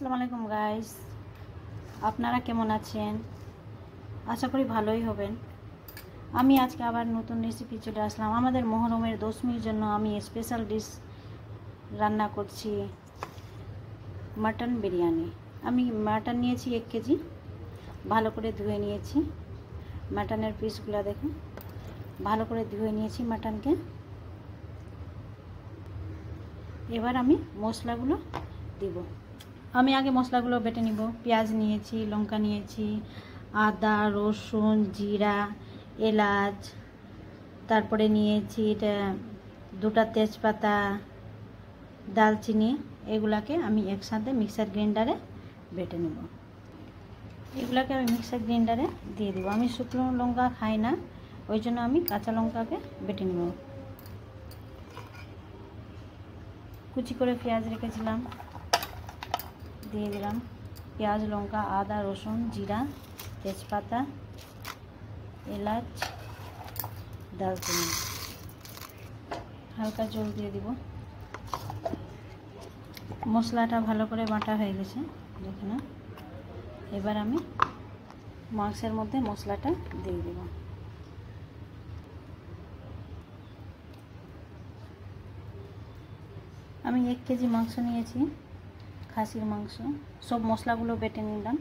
আসসালামু আলাইকুম গাইস, আপনারা কেমন আছেন? আশা করি ভালোই হবেন। আমি আজকে আবার নতুন রেসিপি চলে আসলাম। আমাদের মহরমের দশমীর জন্য আমি স্পেশাল ডিশ রান্না করছি, মাটন বিরিয়ানি। আমি মাটন নিয়েছি 1 কেজি, ভালো করে ধুয়ে নিয়েছি। মাটনের পিসগুলো দেখুন, ভালো করে ধুয়ে নিয়েছি মাটনকে। এবার আমি মশলাগুলো দিব। আমি আগে মশলাগুলো বেটে নিব। পেঁয়াজ নিয়েছি, লঙ্কা নিয়েছি, আদা, রসুন, জিরা, এলাচ, তারপরে নিয়েছি এটা 2টা তেজপাতা, দালচিনি। এগুলাকে আমি একসাথে মিক্সার গ্রাইন্ডারে বেটে নেব। এগুলাকে আমি মিক্সার গ্রাইন্ডারে দিয়ে দেবো। আমি শুকনো লঙ্কা খাই না, ওই জন্য আমি কাঁচা লঙ্কাকে বেটে নেব। কুচি করে পেঁয়াজ রেখেছিলাম, দিয়ে দিলাম। পেঁয়াজ, লঙ্কা, আদা, রসুন, জিরা, তেজপাতা, এলাচ, দালচিনি। হালকা জল দিয়ে দিব। মশলাটা ভালো করে বাটা হয়ে গেছে দেখুন। এবার আমি মাংসের মধ্যে মশলাটা দিয়ে দেব। আমি 1 কেজি মাংস নিয়েছি, খাসির মাংস। সব মশলাগুলো বেটে নিলাম।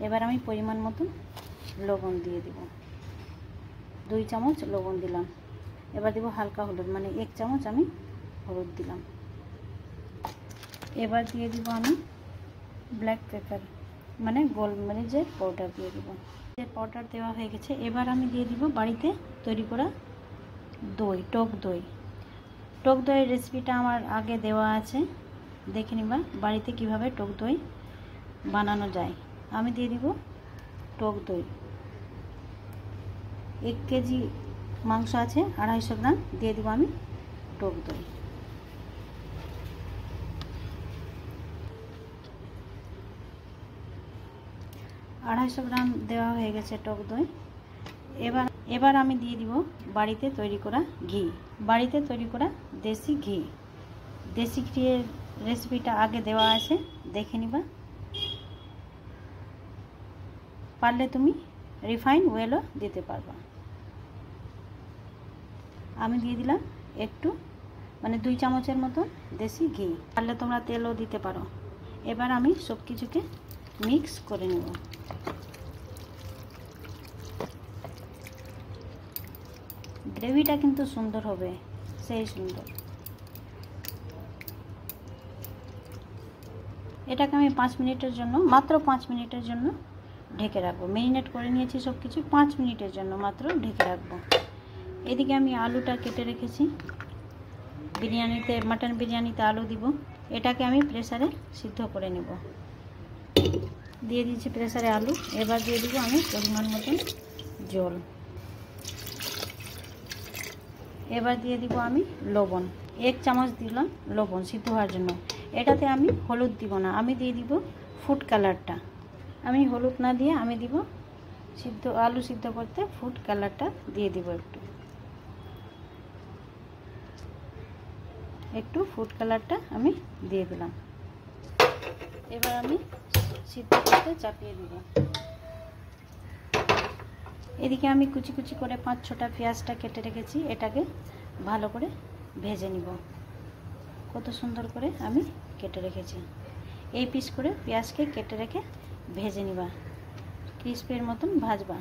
এবার আমি পরিমাণ মতো লবণ দিয়ে দেব। 2 চামচ লবণ দিলাম। এবার দেব হালকা হলুদ, মানে 1 চামচ আমি হলুদ দিলাম। এবার দিয়ে দিব আমি ব্ল্যাক পেপার, মানে গোলমরিচের পাউডার দিয়ে দেব। পাউডার দেওয়া হয়ে গেছে। এবার আমি দিয়ে দিব বাড়িতে তৈরি করা দই, টক দই। টক দইয়ের রেসিপিটা আমার আগে দেওয়া আছে, দেখে নিবা বাড়িতে কিভাবে টক দই বানানো যায়। আমি দিয়ে দিব টক দই। 1 কেজি মাংস আছে, 250 গ্রাম দিয়ে দিব আমি টক দই। গ্রাম দেওয়া হয়ে গেছে টক দই। এবার আমি দিয়ে দিব বাড়িতে তৈরি করা ঘি। বাড়িতে তৈরি করা দেশি ঘি। দেশি ঘিয়ের রেসিপিটা আগে দেওয়া আছে, দেখে নিবা। পারলে তুমি রিফাইন অয়েলও দিতে পারবা। আমি দিয়ে দিলাম একটু, মানে 2 চামচের মতো দেশি ঘি। পারলে তোমরা তেলও দিতে পারো। এবার আমি সব কিছুকে মিক্স করে নেব। গ্রেভিটা কিন্তু সুন্দর হবে, সেই সুন্দর। এটাকে আমি 5 মিনিটের জন্য, মাত্র 5 মিনিটের জন্য ঢেকে রাখবো। ম্যারিনেট করে নিয়েছি সব কিছু, 5 মিনিটের জন্য মাত্র ঢেকে রাখবো। এদিকে আমি আলুটা কেটে রেখেছি। বিরিয়ানিতে, মাটন বিরিয়ানিতে আলু দিব। এটাকে আমি প্রেসারে সিদ্ধ করে নেব। দিয়ে দিয়েছি প্রেসারে আলু। এবার দিয়ে দিব আমি পরিমাণ মতন জল। এবার দিয়ে দিব আমি লবণ। 1 চামচ দিলাম লবণ সিদ্ধ হওয়ার জন্য। এটাতে আমি হলুদ দিব না, আমি দিয়ে দিব ফুড কালারটা। আমি হলুদ না দিয়ে আমি দিব আলু সিদ্ধ করতে ফুড কালারটা দিয়ে দিব। একটু ফুড কালারটা আমি দিয়ে দিলাম। এবার আমি সিদ্ধ করতে চাপিয়ে দিব। এদিকে আমি কুচি কুচি করে 5-6টা পেঁয়াজটা কেটে রেখেছি। এটাকে ভালো করে ভেজে নিব। কত সুন্দর করে আমি কেটে রেখেছি। এই পিস করে পেঁয়াজকে কেটে রেখে ভেজে নিবা, ক্রিস্পির মতন ভাজবা।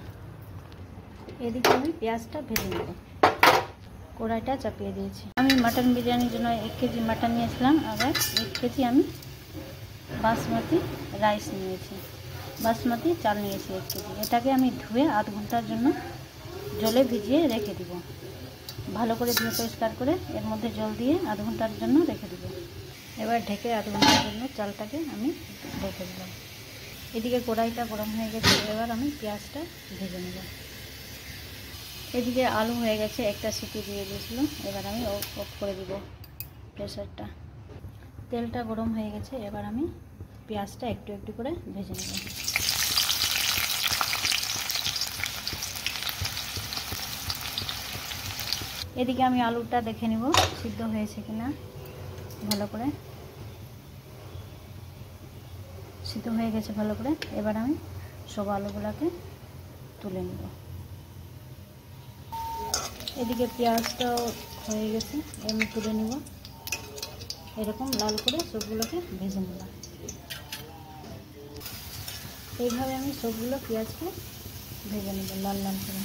এদিকে আমি পেঁয়াজটা ভেজে নেব। কড়াইটা চাপিয়ে দিয়েছি। আমি মাটন বিরিয়ানির জন্য 1 কেজি মাটন নিয়েছিলাম। আবার 1 কেজি আমি বাসমতি রাইস নিয়েছি, বাসমতি চাল নিয়েছি 1 কেজি। এটাকে আমি ধুয়ে আধ ঘন্টার জন্য জলে ভিজিয়ে রেখে দিব। ভালো করে ধুয়ে পরিষ্কার করে এর মধ্যে জল দিয়ে আধ ঘন্টার জন্য রেখে দিব। এবার ঢেকে আধ ঘন্টার জন্য চালটাকে আমি রেখে দিলাম। এদিকে কড়াইটা গরম হয়ে গেছে। এবার আমি পেঁয়াজটা ভেজে নেব। এদিকে আলু হয়ে গেছে, একটা সিটি দিয়ে দিয়েছিল। এবার আমি অফ করে দিব প্রেসারটা। তেলটা গরম হয়ে গেছে। এবার আমি পেঁয়াজটা একটু একটু করে ভেজে নেব। এদিকে আমি আলুটা দেখে নিব সিদ্ধ হয়েছে কিনা ভালো করে। সিদ্ধ হয়ে গেছে ভালো করে। এবার আমি সব আলুগুলোকে তুলে নেব। এদিকে পেঁয়াজটাও হয়ে গেছে, আমি তুলে নেব। এরকম লাল করে সবগুলোকে ভেজে নেব। এইভাবে আমি সবগুলো পেঁয়াজকে ভেজে নেব লাল লাল করে।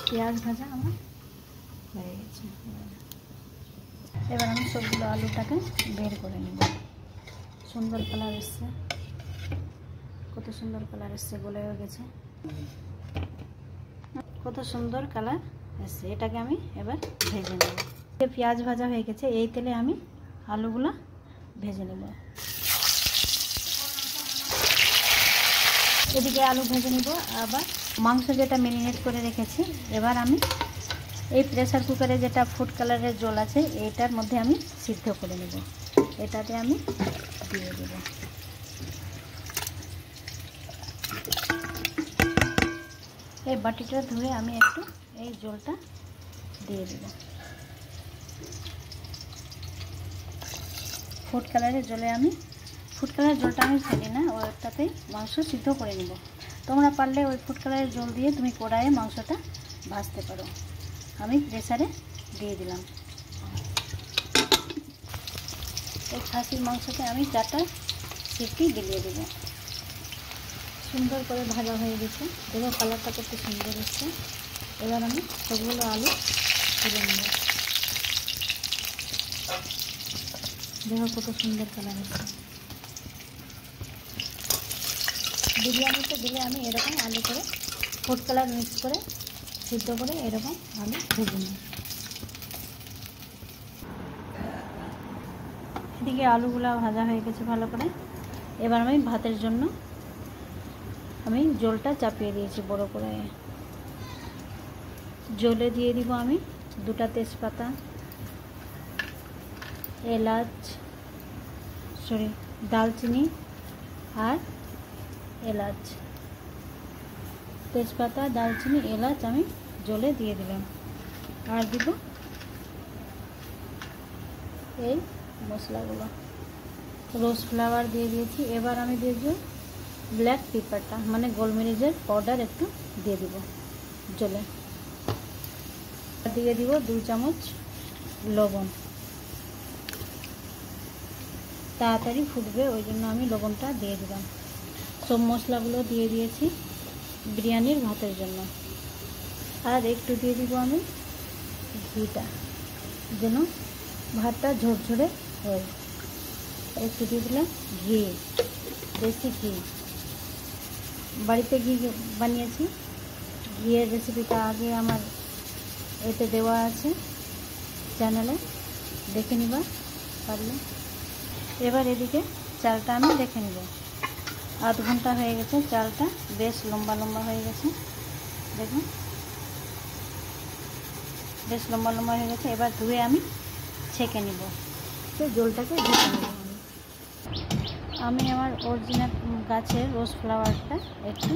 পেঁয়াজ ভাজা আমার হয়ে গেছে। এবার আমি সবগুলো আলুটাকে বের করে নেব। সুন্দর কালার এসছে, কত সুন্দর কালার এসছে, গলেও গেছে, কত সুন্দর কালার এসছে। এটাকে আমি এবার ভেজে নেব। পেঁয়াজ ভাজা হয়ে গেছে, এই তেলে আমি আলুগুলো ভেজে নেব। এদিকে আলু ভেজে নেব। আবার মাংস যেটা ম্যারিনেট করে রেখেছি, এবার আমি এই প্রেসার কুকারে যেটা ফুড কালারের জল আছে এটার মধ্যে আমি সিদ্ধ করে নেব। এটাতে আমি দিয়ে দেব। এই বাটিটা ধুয়ে আমি একটু এই জলটা দিয়ে দেব। ফুড কালারের জলটা আমি ফেলি না, ওটাতেই মাংস সিদ্ধ করে নেব। তোমরা পারলে ওই ফুড কালারের জল দিয়ে তুমি কড়াইয়ে মাংসটা ভাজতে পারো। আমি প্রেসারে দিয়ে দিলাম। এই খাসির মাংসতে আমি 4টা সিটি দিয়ে দেবো। সুন্দর করে ভাজা হয়ে গেছে, দেখো কালারটা কত সুন্দর এসছে। এবার আমি সবগুলো আলু তুলে নেব। দেখো কত সুন্দর কালার এসছে। বিরিয়ানিতে দিলে আমি এরকম আলু করে ফুড কালার মিক্স করে সিদ্ধ করে এরকম আলু ভেজে নিই। এদিকে আলুগুলো ভাজা হয়ে গেছে ভালো করে। এবার আমি ভাতের জন্য আমি জলটা চাপিয়ে দিয়েছি বড় করে। জলে দিয়ে দিব আমি 2টা তেজপাতা, দালচিনি আর এলাচ। তেজপাতা, দালচিনি, এলাচ আমি জলে দিয়ে দিলাম। আর দিব এই মশলাগুলো, রোজ ফ্লাওয়ার দিয়ে দিয়েছি। এবার আমি দিয়ে দেব ব্ল্যাক পেপারটা, মানে গোলমরিচের পাউডার একটু দিয়ে দিব জলে। দিয়ে দিব 2 চামচ লবণ। তাড়াতাড়ি ফুটবে ওই জন্য আমি লবণটা দিয়ে দিলাম। সব মশলাগুলো দিয়ে দিয়েছি বিরিয়ানির ভাতের জন্য। আর একটু দিয়ে দিব আমি ঘিটা, যেন ভাতটা ঝরঝরে হয়। একটু দিয়ে দিলাম ঘি, দেশি ঘি। বাড়িতে ঘি বানিয়েছি। ঘিয়ের রেসিপিটা আগে আমার এতে দেওয়া আছে চ্যানেলে, দেখে নিবা পারলে। এবার এদিকে চালটা আমি দেখে নিব। আধ ঘন্টা হয়ে গেছে, চালটা বেশ লম্বা লম্বা হয়ে গেছে। দেখুন বেশ লম্বা লম্বা হয়ে গেছে। এবার ধুয়ে আমি ছেঁকে নিব। তো জলটাকে ঢেকে নেব। আমি আমার অরিজিনাল গাছের রোজ ফ্লাওয়ারটা একটু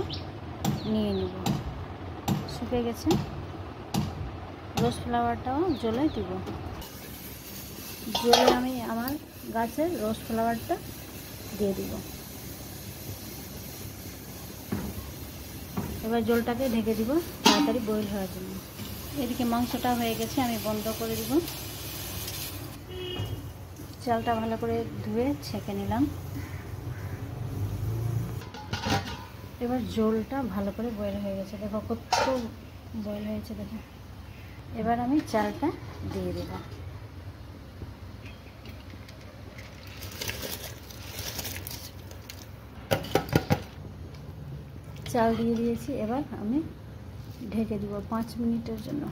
নিয়ে নিব। শুকিয়ে গেছে, রোজ ফ্লাওয়ারটাও জলে দিব। জলে আমি আমার গাছের রোজ ফ্লাওয়ারটা দিয়ে দিব। এবার জলটাকে ঢেকে দিব তাড়াতাড়ি বয়েল হওয়ার জন্য। এদিকে মাংসটা হয়ে গেছে, আমি বন্ধ করে দিব। চালটা ভালো করে ধুয়ে ছেঁকে নিলাম। এবার জলটা ভালো করে বয়েল হয়ে গেছে, দেখো কত বয়েল হয়েছে দেখো। এবার আমি চালটা দিয়ে দেব। চাল দিয়ে দিয়েছি। এবার আমি ঢেকে দিব 5 মিনিটের জন্য।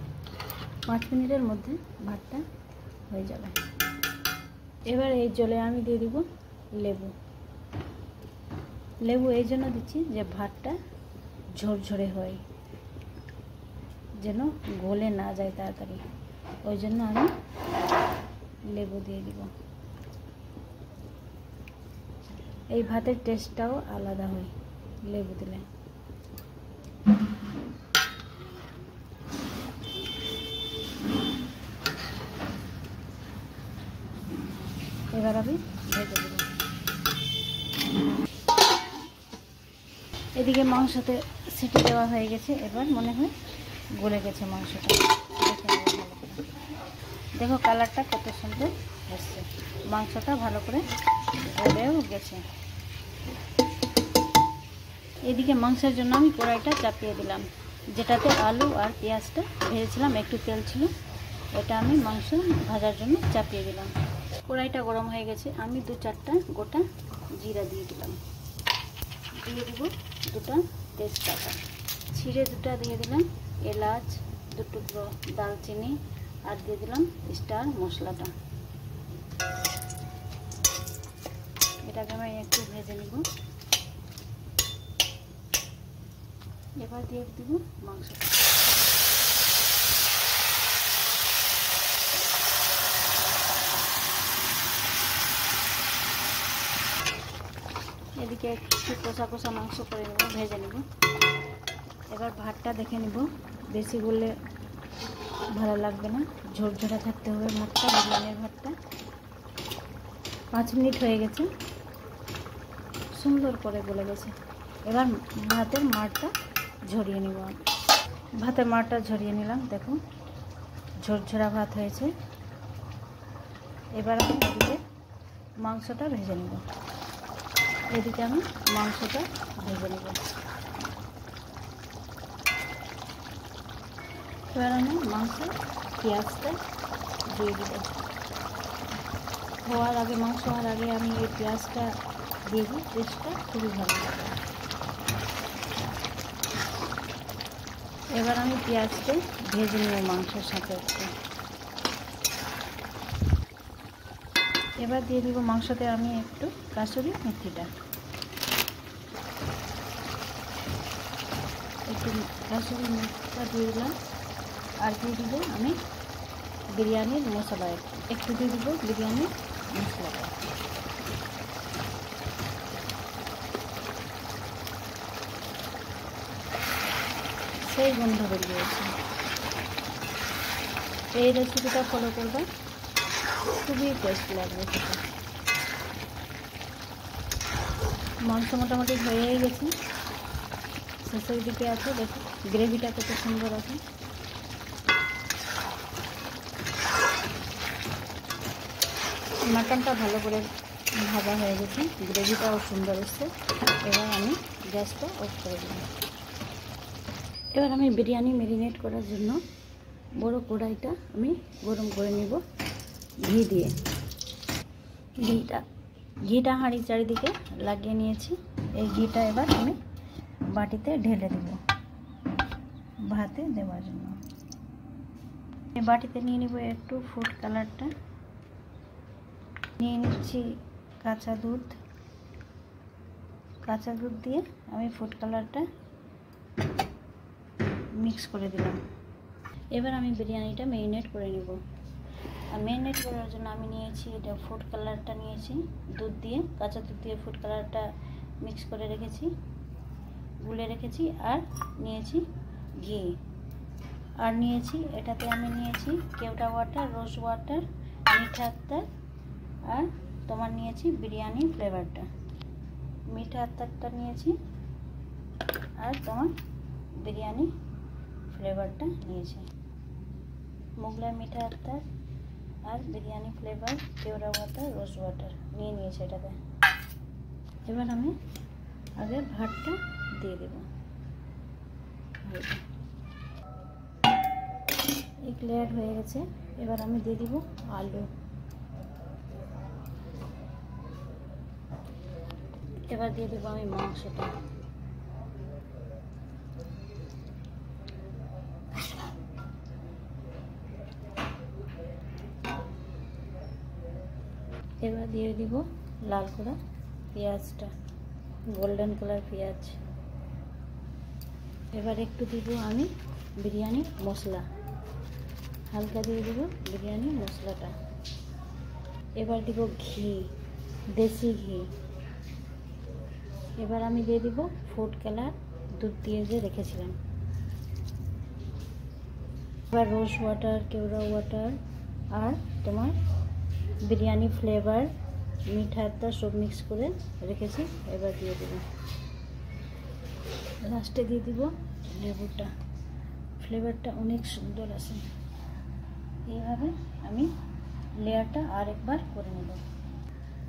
5 মিনিটের মধ্যে ভাতটা হয়ে যাবে। এবার এই জলে আমি দিয়ে দিব লেবু। লেবু এই জন্য দিচ্ছি যে ভাতটা ঝরঝরে হয়, যেন গলে না যায় তাড়াতাড়ি, ওই জন্য আমি লেবু দিয়ে দিব। এই ভাতের টেস্টটাও আলাদা হয় লেবু দিলে। এবার আমি ঢেকে দেব। এদিকে মাংসতে সিটি দেওয়া হয়ে গেছে, এবার মনে হয় গলে গেছে মাংসটা। দেখে নেব ভালো করে। দেখো কালারটা কত সুন্দর এসছে, মাংসটা ভালো করে গলেও গেছে। এদিকে মাংসের জন্য আমি কড়াইটা চাপিয়ে দিলাম, যেটাতে আলু আর পেঁয়াজটা ভেজেছিলাম, একটু তেল ছিল, এটা আমি মাংস ভাজার জন্য চাপিয়ে দিলাম। কড়াইটা গরম হয়ে গেছে, আমি 2-4টা গোটা জিরা দিয়ে দিলাম, দিয়ে দিব 2টা তেজপাতা, ছিঁড়ে 2টা দিয়ে দিলাম, এলাচ 2 টুকরো, দালচিনি, আর দিয়ে দিলাম স্টার মশলাটা। এটাকে আমি একটু ভেজে নিব। এবার দিয়ে দিব মাংসটা। এদিকে একটু কষা কষা মাংস করে নেব, ভেজে নেব। এবার ভাতটা দেখে নেব, বেশি বললে ভালো লাগবে না, ঝরঝরা থাকতে হবে ভাতটা, বিরিয়ানির ভাতটা। 5 মিনিট হয়ে গেছে, সুন্দর করে গলে গেছে। এবার ভাতের মাড়টা ঝরিয়ে নেব। ভাতের মাড়টা ঝরিয়ে নিলাম, দেখো ঝরঝরা ভাত হয়েছে। এবার আমি এদিকে মাংসটা ভেজে নেব, এদিকে আমি মাংসটা ভেজে নেব। এবার আমি মাংস পেঁয়াজটা দিয়ে দেবো। হওয়ার আগে, মাংস হওয়ার আগে আমি এই পেঁয়াজটা দিয়ে দিই, টেস্টটা খুবই ভালো লাগে। এবার আমি পেঁয়াজটা ভেজে নেব মাংসের সাথে একটু। এবার দিয়ে দিব মাংসতে আমি একটু কাসুরি মেথিটা, একটু কাসুরি মেথিটা দিয়ে দিলাম। আর দিয়ে দিব আমি বিরিয়ানির মশলা, একটু দিয়ে দিব বিরিয়ানির মশলাটা। সেই গন্ধ বেরিয়েছে। এই রেসিপিটা ফলো করবে, খুবই টেস্ট লাগবে সেটা। মাংস মোটামুটি হয়েই গেছে, শেষের দিকে আছে, দেখো গ্রেভিটা কত সুন্দর আছে। মাটনটা ভালো করে ভাজা হয়ে গেছে, গ্রেভিটাও সুন্দর এসছে। এবার আমি গ্যাসটা অফ করে দিলাম। এবার আমি বিরিয়ানি ম্যারিনেট করার জন্য বড় কড়াইটা আমি গরম করে নিব ঘি দিয়ে। ঘিটা হাঁড়ির চারিদিকে লাগিয়ে নিয়েছি। এই ঘিটা এবার আমি বাটিতে ঢেলে দেব ভাতে দেওয়ার জন্য। এই বাটিতে নিয়ে নিব একটু ফুড কালারটা, নিয়ে নিচ্ছি কাঁচা দুধ দিয়ে আমি ফুড কালারটা মিক্স করে দিলাম। এবার আমি বিরিয়ানিটা ম্যারিনেট করে নেব। আর ম্যারিনেট করার জন্য আমি নিয়েছি এটা ফুড কালারটা নিয়েছি, দুধ দিয়ে, কাঁচা দুধ দিয়ে ফুড কালারটা মিক্স করে রেখেছি, গুলে রেখেছি। আর নিয়েছি ঘি, আর নিয়েছি এটাতে আমি নিয়েছি কেওড়া ওয়াটার, রোজ ওয়াটার, মিঠা আতর, আর তোমার নিয়েছি বিরিয়ানি ফ্লেভারটা, মিঠা আতরটা নিয়েছি, আর তোমার বিরিয়ানি ফ্লেভারটা নিয়েছি। মোগলাই মিঠা আতর আর বিরিয়ানি ফ্লেভার, কেওড়া ওয়াটার, রোজ ওয়াটার নিয়ে নিয়েছি এটাতে। এবার আমি আগে ভাতটা দিয়ে দেব। এক লেয়ার হয়ে গেছে, এবার আমি দিয়ে দিব আলু। এবার দিয়ে দেবো আমি মাংসটা। এবার দিয়ে দিব লাল করা পেঁয়াজটা, গোল্ডেন কালার পেঁয়াজ। এবার একটু দিব আমি বিরিয়ানি মশলা, হালকা দিয়ে দেব বিরিয়ানি মশলাটা। এবার দিব ঘি, দেশি ঘি। এবার আমি দিয়ে দিব ফুড কালার দুধ দিয়ে যে রেখেছিলাম। এবার রোজ ওয়াটার, কেওড়া ওয়াটার আর তোমার বিরিয়ানি ফ্লেভার, মিঠা আতর সব মিক্স করে রেখেছি, এবার দিয়ে দেব। লাস্টে দিয়ে দিব লেবুটা, ফ্লেভারটা অনেক সুন্দর আছে। এইভাবে আমি লেয়ারটা আরেকবার করে নেব।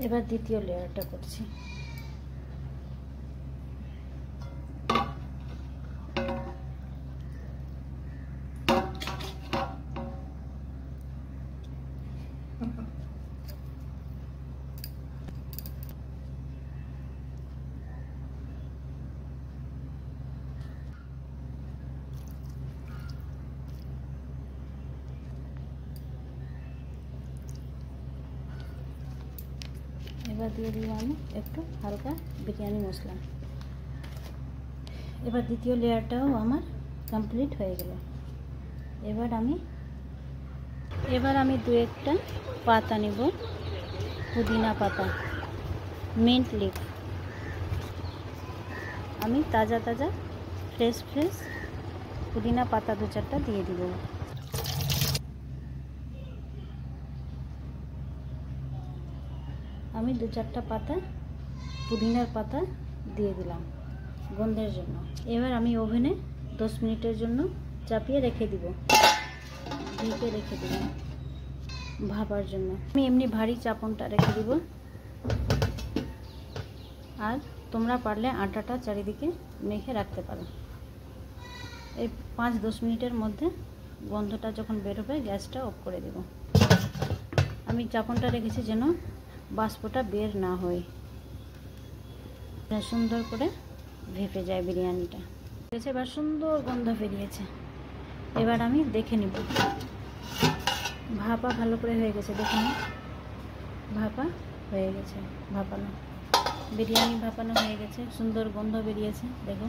এবার দ্বিতীয় লেয়ারটা করছি। এবার দিয়ে দিলাম আমি একটু হালকা বিরিয়ানি মশলা। এবার দ্বিতীয় লেয়ারটাও আমার কমপ্লিট হয়ে গেল। এবার আমি দু একটা পাতা নেব, পুদিনা পাতা, মিন্ট লিফ। আমি তাজা তাজা ফ্রেশ পুদিনা পাতা দু চারটা দিয়ে দিব। আমি দু চারটা পাতা পুদিনার পাতা দিয়ে দিলাম গন্ধের জন্য। এবার আমি ওভেনে 10 মিনিটের জন্য চাপিয়ে রেখে দিব, ঢেকে রেখে দিব ভাপার জন্য। আমি এমনি ভারী চাপনটা রেখে দিব। আর তোমরা পারলে আটাটা চারিদিকে মেখে রাখতে পারো। এই 5-10 মিনিটের মধ্যে গন্ধটা যখন বেরোবে গ্যাসটা অফ করে দেব। আমি চাপনটা রেখেছি যেন বাষ্পটা বের না হয়, সুন্দর করে ভেপে যায় বিরিয়ানিটা। এবার সুন্দর গন্ধ বেরিয়েছে। এবার আমি দেখে নিব ভাপা ভালো করে হয়ে গেছে। দেখুন ভাপা হয়ে গেছে, ভাপানো বিরিয়ানি ভাপানো হয়ে গেছে, সুন্দর গন্ধ বেরিয়েছে। দেখো,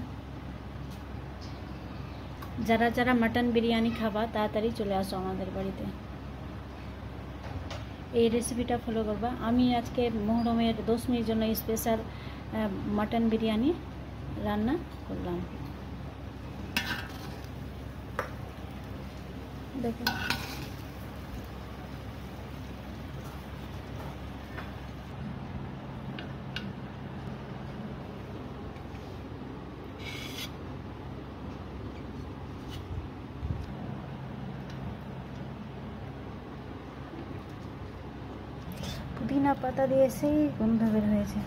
যারা যারা মাটন বিরিয়ানি খাবা তাড়াতাড়ি চলে আসো আমাদের বাড়িতে, এই রেসিপিটা ফলো করবা। আমি আজকে মুহররমের 10 মিনিটের জন্য স্পেশাল মাটন বিরিয়ানি রান্না করলাম। দেখো পুদিনা পাতা দিয়ে সেই গন্ধ বের হয়েছে।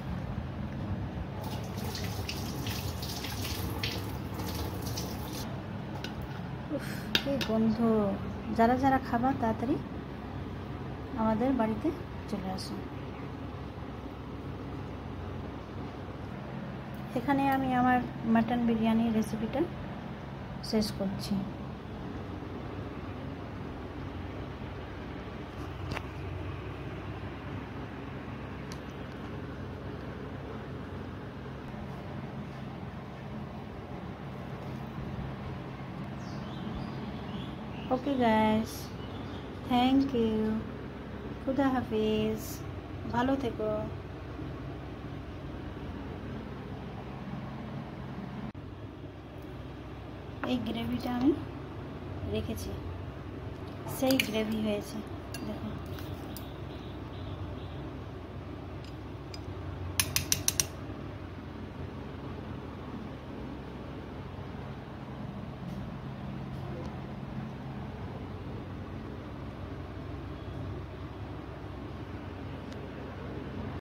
কি গন্ধ! যারা যারা খাবা তাড়াতাড়ি আমাদের বাড়িতে চলে আসো। এখানে আমি আমার মাটন বিরিয়ানির রেসিপিটা শেষ করছি। ওকে গাইস, থ্যাংক ইউ, খুদা হাফিজ, ভালো থেকো। এই গ্রেভিটা আমি রেখেছি, সেই গ্রেভি হয়েছে দেখো।